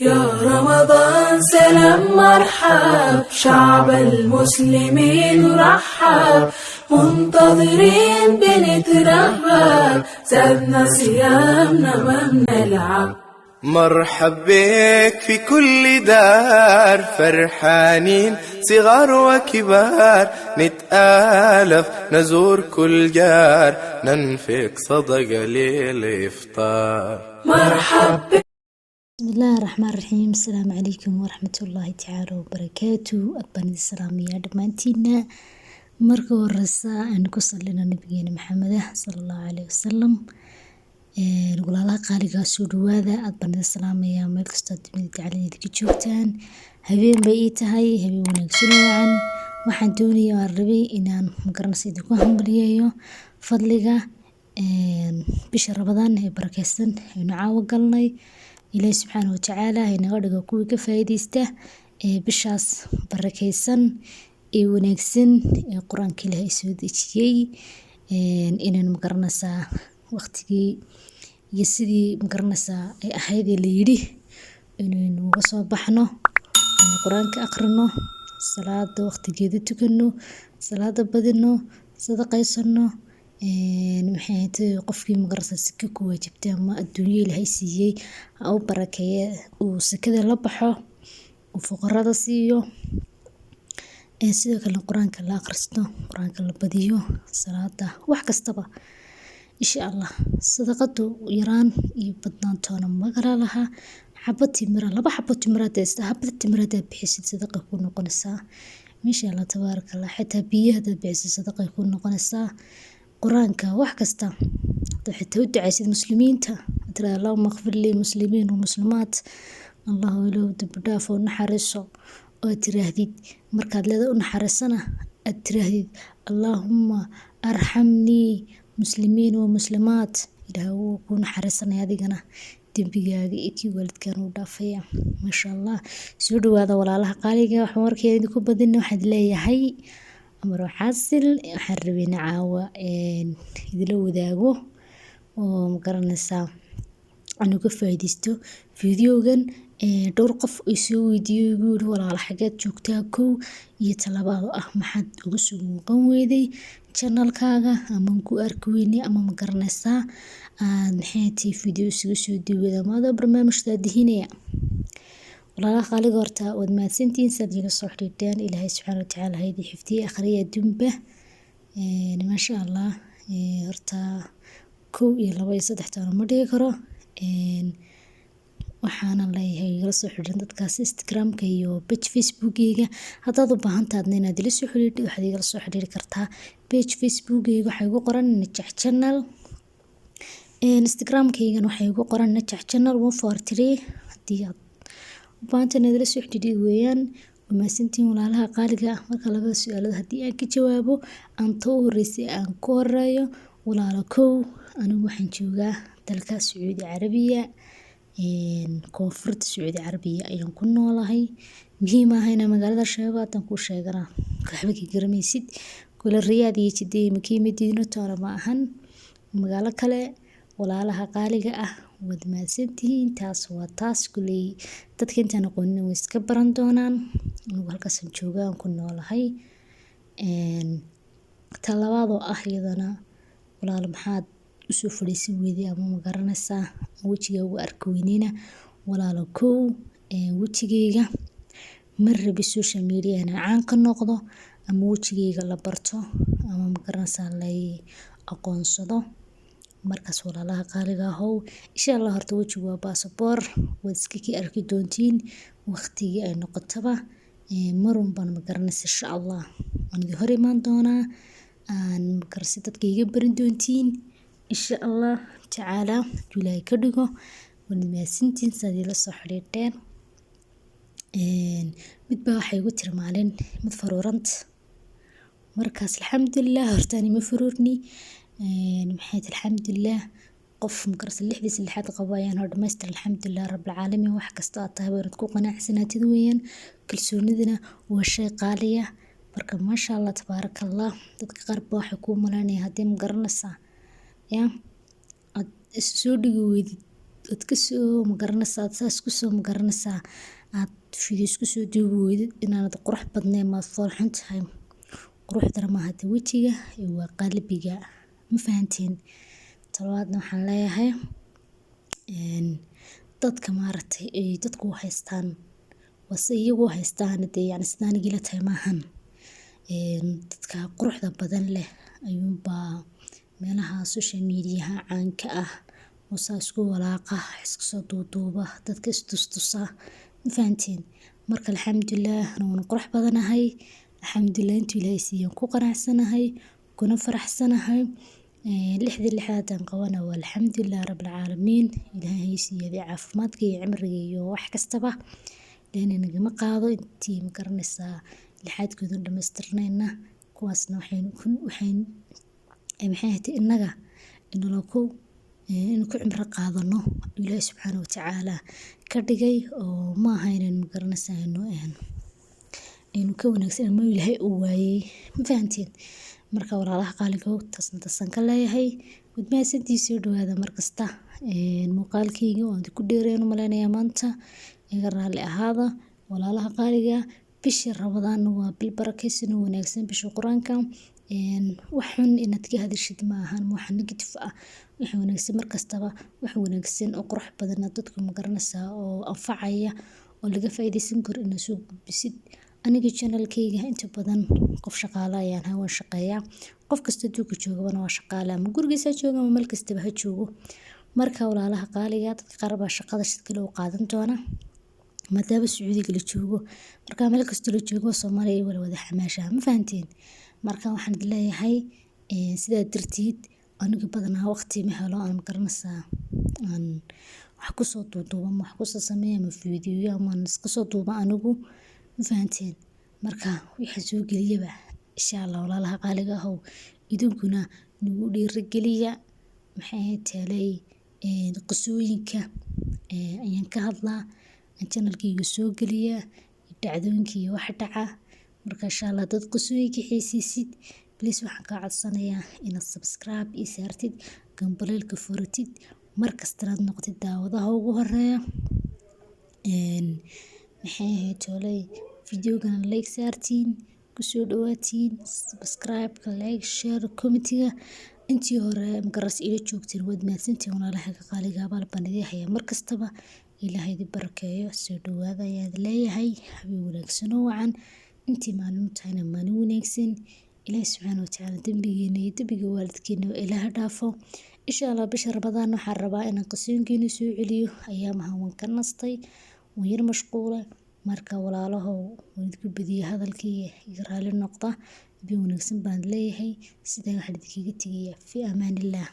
يا رمضان سلام مرحب، شعب المسلمين رحب، منتظرين بنترهب، زادنا صيامنا ما بنلعب. مرحب بك في كل دار، فرحانين صغار وكبار، نتآلف نزور كل جار، ننفق صدقة للإفطار. مرحب بك. بسم الله الرحمن الرحيم. السلام عليكم ورحمة الله تعالى وبركاته. أكبر السلام يا دمانتينا. مركو الرساء أنكو صلينا نبينا محمد صلى الله عليه وسلم. نقول الله قالي سودو هذا أكبر السلام يا ملك استدمي تعالي ذيك جوتان. هبين بقيتهاي هبين ونكسنو عن وحدوني والربي إن مقرن سيدكم هم بليايو فضلقة بشهر رمضان بركستن نعاو قلناي إلهي سبحانه وتعالى inaga dhigo kuwii ka faa'iideysta bishaas barakeysan ee wanaagsan ee quraanka Ilaahay soo dejiyay inaan magaranaysaa waqtigii iyo sidii magaranaysaa ay ahayd la yiri inaynu uga soo baxno quraanka aqrino salaada waqtigeeda tukano salaada badino sadaqaysano waxay tahay qofkii magaranaysaa si ku waajibtay ama adduunyo Ilaahay siiyay oo barakeeyo uu sakada la baxo oo fuqarada siiyo sidoo kale quraanka la akhristo quraanka la badiyo salaada wax kastaba insha Allah sadaqadu yaraan iyo badnaantoona magala laha xabad timir laba xabad timir xabad timir bixisid sadaqa ku noqonaysaa insha Allah tabarakallah xitaa biyaha bixisid sadaqa ku noqonaysaa quraanka wax kasta xitaa u ducaysid muslimiinta tira Allahumma ighfir li muslimin wa muslimat Allahu ilaw dabdaaf oo naxariiso oo tirahdid markaad leedahay u naxariisana aad tirahdid Allahumma arhamni muslimin wa muslimat ilaahu ku naxariisanay adigana dambigaaga iyo waalidkaan u dhaafaya ma sha Allah soo dhawaada walaalaha qaaliga wax warkeeda ku badina waxaad leeyahay amro xasil waxaan rabina caawa idila wadaago oo magaranaysaa anu ka faa'iideysto fiidiyogan dhowr qof ay soo weydiiyay ugu yiri walaal xageed joogtaa kow iyo talabaad ah maxaad ugu soo muuqan weyday channelkaaga ama ku arki weynay ama magaranaysaa maxay fiidiyo soo diiwada maada barnaamijka dihinaya walaalaha qaaliga horta wad mahadsantiin sadiga soo xiriirteen Ilaahay subhanahu wa ta'ala haydi xifdiye akhriya dumba ma sha Allah horta kow iyo laba iyo saddex toona ma dhigi karo waxaana leeyahay la soo xiriirin dadkaas Instagram-ka iyo page Facebook-gayga haddaad u baahan tahay inaad ila soo xiriirto waxaad igala soo xiriiri kartaa page Facebook-gayga waxa ugu qoran Najax Channel Instagram-kaygana waxa ugu qoran Najax Channel 143 hadii aad u baahan tahay inaad ila soo xiriiri weeyaan وماسنتين walaalaha qaaliga marka laga su'aalo hadii aan ka jawaabo aan too horeysay aan ku horeeyo walaalo kow anigu waxaan joogaa dalka Sacuudi Carabiya koonfurta Sacuudi Carabiya ayaan ku noolahay muhiim ah in magaalada Shabeellaha ku sheegana waxba ka garanaysid kula Riyaad iyo Jidda makii Madiino toona ma ahan magaalo kale walaalaha qaaliga ah wad mahadsantihiin taas waa taas kulay dadka intaan aqoonin way iska baran doonaan anigu halkaas joogaa aan ku noolahay talabaado ah iyadana walaal maxaad u soo fadhiisin weydii ama ma garanaysaa wajiga ugu arki weynina walaalo kow wajigayga marrabi social media caan ka noqdo ama wajigayga la barto ama ma garanaysaa la aqoonsado markaas walaalaha qaaliga ah insha Allah horta wajigu waa passport wad iska ki arki doontiin waqtiga ay noqotaba marun baan ma garanaysaa insha Allah aan hor imaan doonaa aan karsi dadka iga barin doontiin insha Allah taala Ilaahay ka dhigo wad mahadsantiin sidii la soo xiriirteen mid baa waxay igu tirmaaleen mid faruurant markaas alxamdulillah hortaani ma faruurni maxay alxamdulillah qof makarsa lixdiis lixaad qabayaan hor dhameystir alxamdulillah rabbil caalamiin wax kasta aad tahay waad ku qanacsanaatid weeyaan kalsoonidina waa shay qaali ah marka ma sha Allah tabarakallah dadka qaar baa waxa ku malaynaya hadii ma garanaysaa ya ad soo dhigi weydid aad kasoo magaranaysaa aad saas kusoo magaranaysaa aad video isku soo duubi weydid inaanad qurux badnayn maad foolxun tahay. Quruxdana maaha ta wejiga waa qalbiga, ma fahanteen? Talabaadna waxaan leeyahay dadka maaragtay dadku haystaan wase iyagu haystaan dee yacni sida aniga ila tahay maahan. Dadka quruxda badan leh ayuunbaa meelaha social mediaha caanka ah oo saa isku walaaqa iska soo duuduuba dadka istustusa, ma fahanteen? Marka alxamdulillaah waan qurux badanahay, alxamdulillaah intuu Ilaahay siiyaan ku qanacsanahay kuna faraxsanahay. lixdii lixaadaan qabana waa alxamdulillaah rabbil caalamiin. Ilaahay siiyay caafimaadka iyo cimriga iyo wax kastaba Ilaahay nagama qaado intii ma garanaysaa lixaadkooda dhamaystirnayna kuwaasna waxay maxay ahayd inaga inuu ku cimri qaadano Ilaahay subxaanahu wa tacaala ka dhigay oo ma ahayn ma garanaysaa inuu ka wanaagsan ama Ilaahay u waayay, ma fahanteen? Marka walaalaha qaaliga tasan ka leeyahay wadmaasantiisii dhawaada markasta muuqaalkayga oo ku dheereen umaleynaya maanta iga raali ahaada walaalaha qaaliga. bishii Ramadaan waa bil barakeysan oo wanaagsan, bishii Quraanka wax xun inaad ka hadashid ma ahan, wax negative ah. Wax wanaagsan markastaba wax wanaagsan oo qurux badan dadku ma garanaysaa oo anfacaya oo laga faa'iideysan karo inaad soo gudbisid. Aniga channel-kayga inta badan qof shaqaale ayaan ahay, waan shaqeeyaa. Qof kasta duuga joogana waa shaqaale ama gurigiisa jooga ama meel kastaba ha joogo. Marka walaalaha qaaliga dadka qaar baa shaqada shid kale u qaadan doona maadaama Sacuudiga la joogo. Marka meel kasta la joogo Soomaaliya wada xamaasha, ma fahanteen? Marka waxaan leeyahay sidaa darteed aniga badanaa waqti ma helo aan ma garanaysaa aan wax ku soo duuduubo ama wax ku soo sameeyo ama video ama iska soo duubo anigu, ma fahanteen? Marka wixii soo geliyaba insha Allah walaalaha qaaliga ah idinkuna nagu dhiirigeliya maxay tahay qisooyinka ayaan ka hadlaa channel-kayga soo geliya dhacdooyinka iyo wax dhaca. Marka insha Allah dad qisooyinka xiisiisid please waxaan ka codsanayaa inaad subscribe ii saartid, gambaleelka furatid, markasta aad noqotid daawadaha ugu horeeya. maxay ahayd videogan like saartiin, kusoo dhawaatiin, subscribe like share comment-ga intii hore magaras ila joogtiin waad mahadsantihiin walaalaha qaaliga abaal baan idin hayaa markastaba. Ilaahay idin barakeeyo, soo dhawaada ayaad leeyahay habeen wanaagsan oo wacan intii maalin tahayna maalin wanaagsan. Ilaahay subxaanahu wa tacaala dambigeena iyo dambiga waalidkeena Ilaahay dhaafo. insha Allah bisha Ramadaan waxaan rabaa inaan qisooyinkeena soo celiyo ayaamaha waan ka nastay waan yar mashquula. Marka walaalahow waan idinku badiyay hadalkii iga raali noqda habeen wanaagsan baan leeyahay. Sidaa waxaan idinkaga tegayaa fi amaanillah.